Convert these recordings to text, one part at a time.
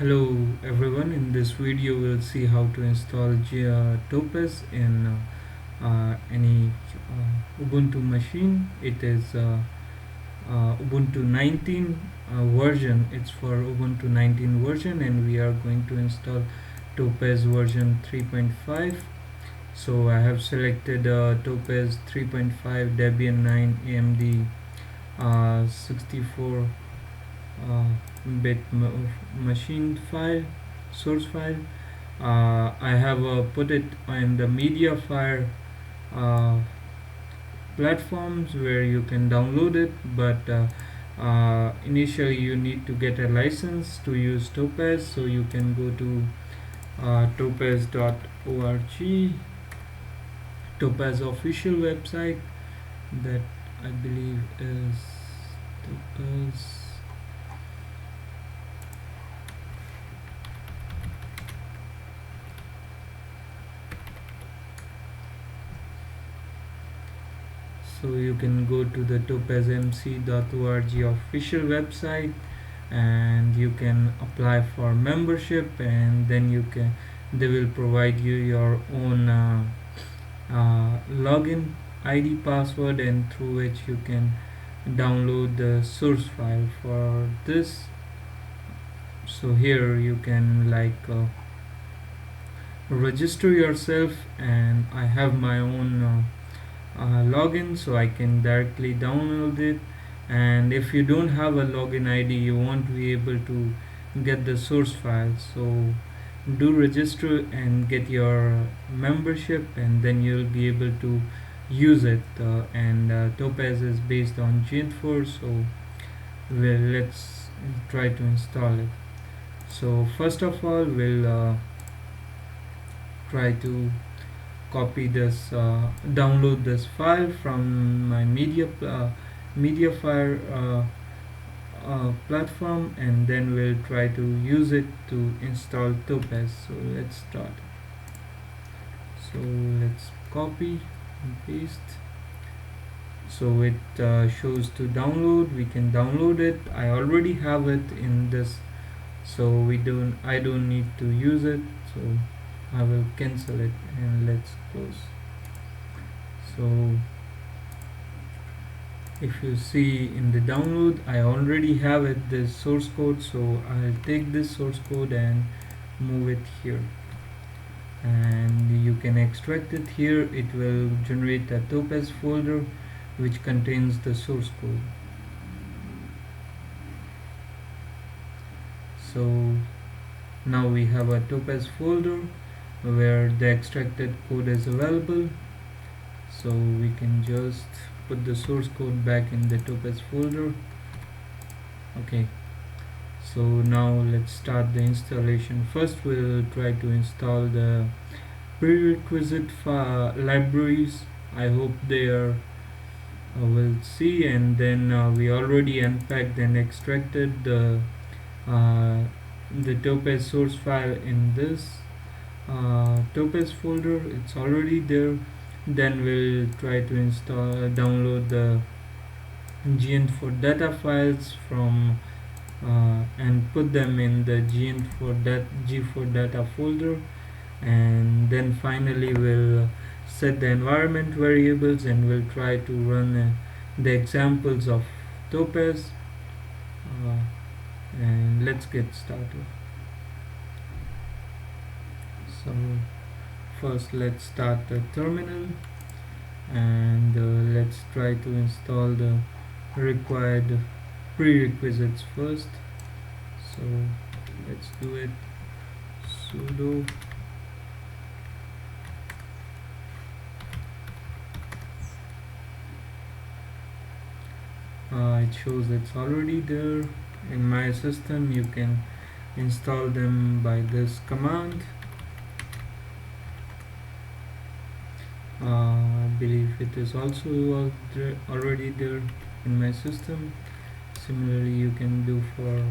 Hello everyone, in this video we'll see how to install TOPAS in any Ubuntu machine. It is Ubuntu 19 version. It's for Ubuntu 19 version, and we are going to install TOPAS version 3.5. So I have selected TOPAS 3.5 Debian 9 AMD 64 bit machine file, source file. I have put it on the Mediafire uh, platforms where you can download it, but initially you need to get a license to use TOPAS, so you can go to topaz.org, TOPAS official website, that I believe is TOPAS. So you can go to the topazmc.org official website, and you can apply for membership, and then they will provide you your own login ID password, and through which you can download the source file for this. So here you can register yourself, and I have my own login, so I can directly download it. And if you don't have a login ID, you won't be able to get the source file. So do register and get your membership, and then you'll be able to use it. And Topaz is based on Gent4, so let's try to install it. So first of all, we'll try to copy this, download this file from my Mediafire platform, and then we'll try to use it to install Topaz. So let's start. So let's copy and paste. So it shows to download. We can download it. I already have it in this, so I don't need to use it. So I will cancel it, and let's close. So if you see in the download, I already have it, this source code, so I'll take this source code and move it here, and you can extract it here. It will generate a Topaz folder which contains the source code. So now we have a Topaz folder where the extracted code is available, so we can just put the source code back in the Topaz folder. Okay, so now let's start the installation. First we'll try to install the prerequisite libraries. I hope they are we'll see. And then we already unpacked and extracted the Topaz source file in this Topaz folder. It's already there. Then we'll try to download the Gent4 data files from and put them in the G4 data folder. And then finally we'll set the environment variables, and we'll try to run the examples of Topaz. And let's get started. So first let's start the terminal, and let's try to install the required prerequisites first. So let's do it. Sudo it shows it's already there in my system. You can install them by this command. I believe it is also already there in my system. Similarly you can do for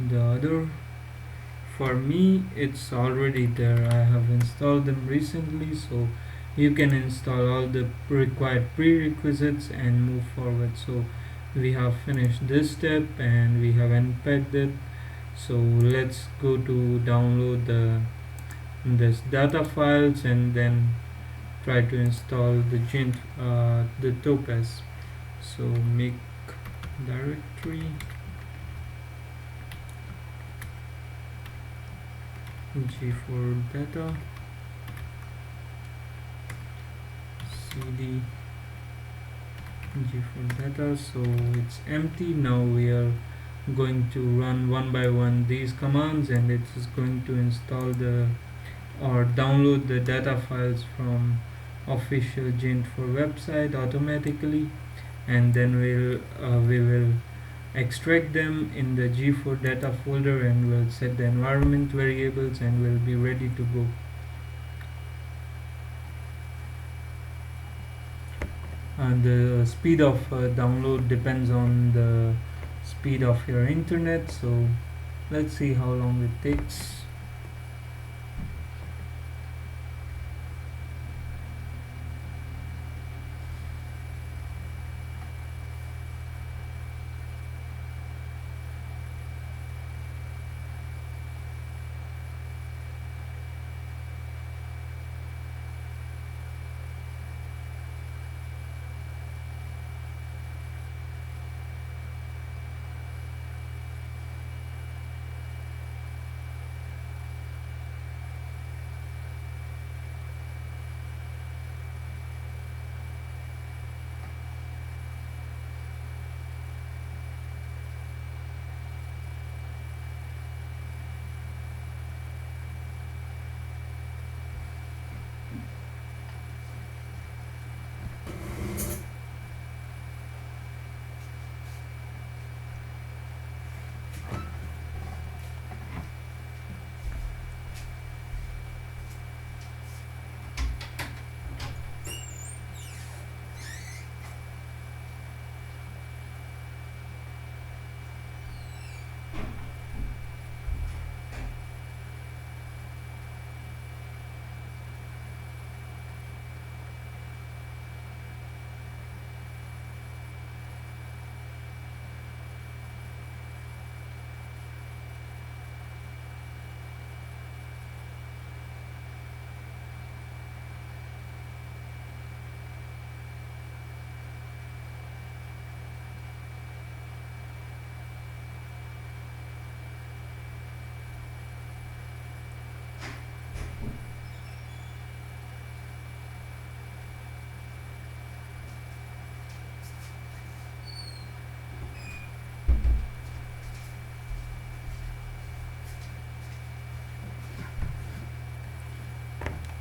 the other. For me it's already there. I have installed them recently, so you can install all the required prerequisites and move forward. So we have finished this step, and we have unpacked it, So let's go to download this data files and then try to install the TOPAS. So make directory g4 data cd g4 data. So it's empty. Now we are going to run one by one these commands, and it is going to install the or download the data files from official Gent4 website automatically, and then we will extract them in the g4 data folder, and we'll set the environment variables, and we'll be ready to go. And the speed of download depends on the speed of your internet, so let's see how long it takes.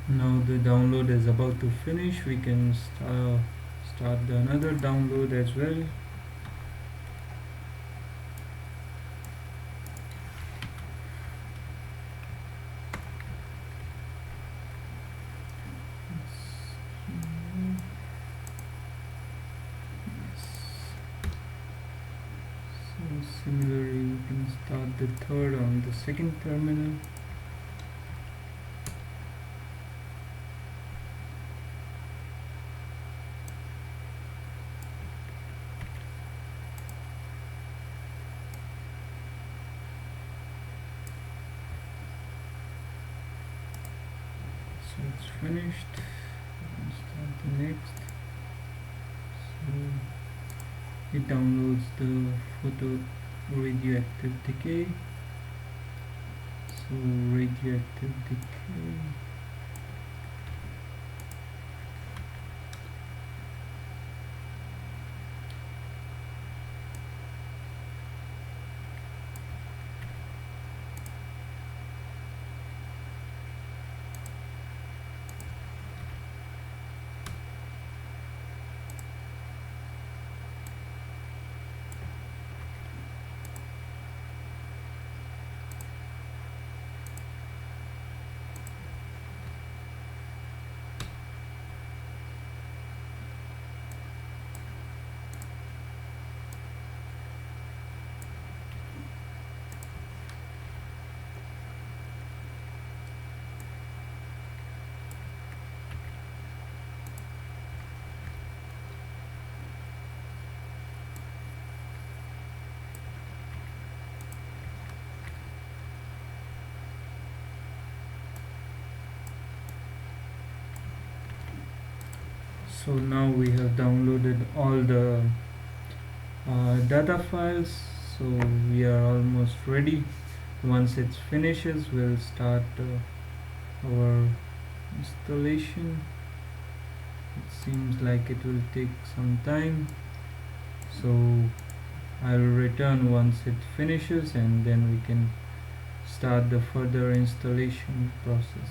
Now the download is about to finish. We can start another download as well. So similarly, we can start the third on the second terminal. So it's finished. Let's start the next. So it downloads the photo radioactive decay. So radioactive decay. So now we have downloaded all the data files, so we are almost ready. Once it finishes, we'll start our installation. It seems like it will take some time, so I'll return once it finishes, and then we can start the further installation process.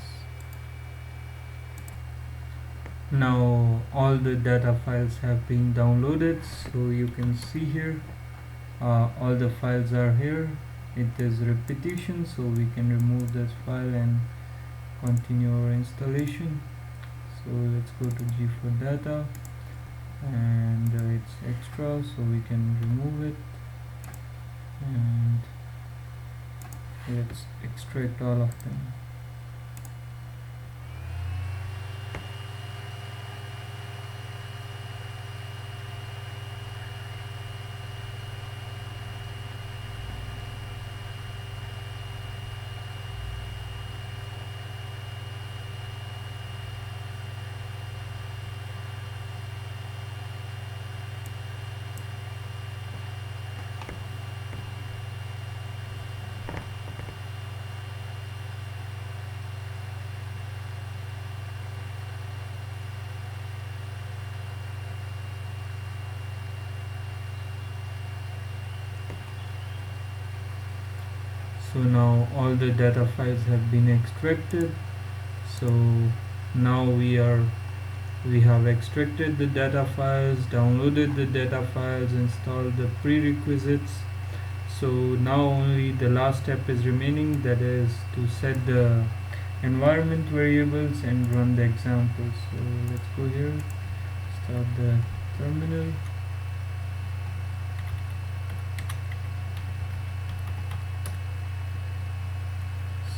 Now all the data files have been downloaded, so you can see here all the files are here. It is repetition, so we can remove this file and continue our installation. So let's go to G4 data, and it's extra, so we can remove it, and let's extract all of them. So now all the data files have been extracted. So now we have extracted the data files, downloaded the data files, installed the prerequisites. So now only the last step is remaining, that is to set the environment variables and run the examples. So let's go here, start the terminal.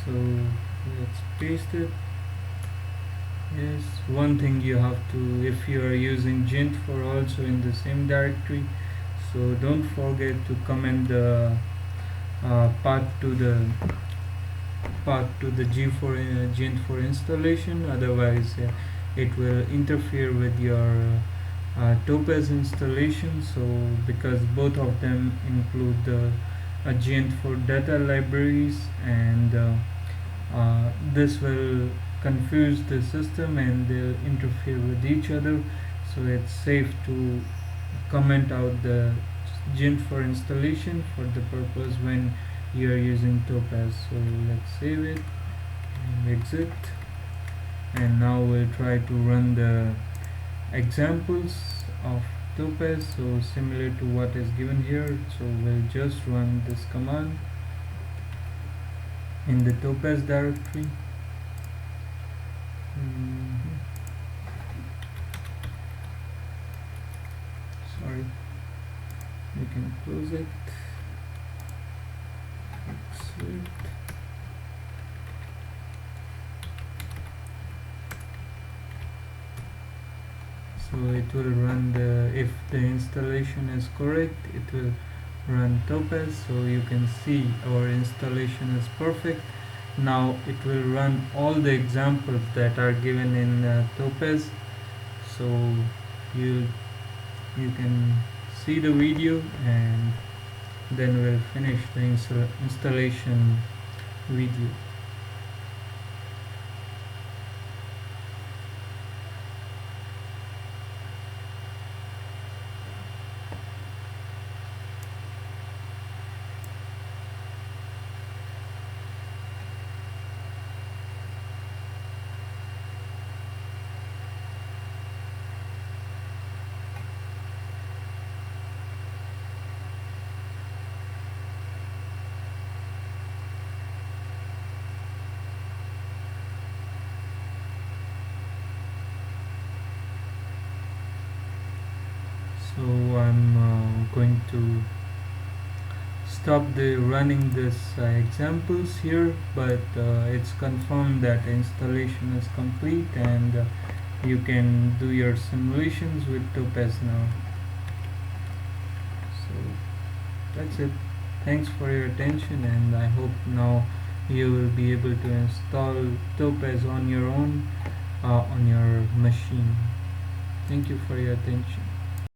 So let's paste it. Yes, one thing you have to, if you are using Gint for also in the same directory, so don't forget to comment the path to the G4 Gint for installation. Otherwise it will interfere with your TOPAS installation. So because both of them include the Gint for data libraries, and this will confuse the system and they'll interfere with each other. So it's safe to comment out the Gint for installation for the purpose when you are using TOPAS. So let's save it and exit, and now we'll try to run the examples of TOPAS, so similar to what is given here. So we'll just run this command in the TOPAS directory. Sorry, we can close it, exit. So it will run if the installation is correct, it will run TOPAS. So you can see our installation is perfect. Now it will run all the examples that are given in TOPAS. So you can see the video, and then we'll finish the installation video. So I'm going to stop the running this examples here, but it's confirmed that installation is complete, and you can do your simulations with TOPAS now. So that's it. Thanks for your attention, and I hope now you will be able to install TOPAS on your own on your machine. Thank you for your attention.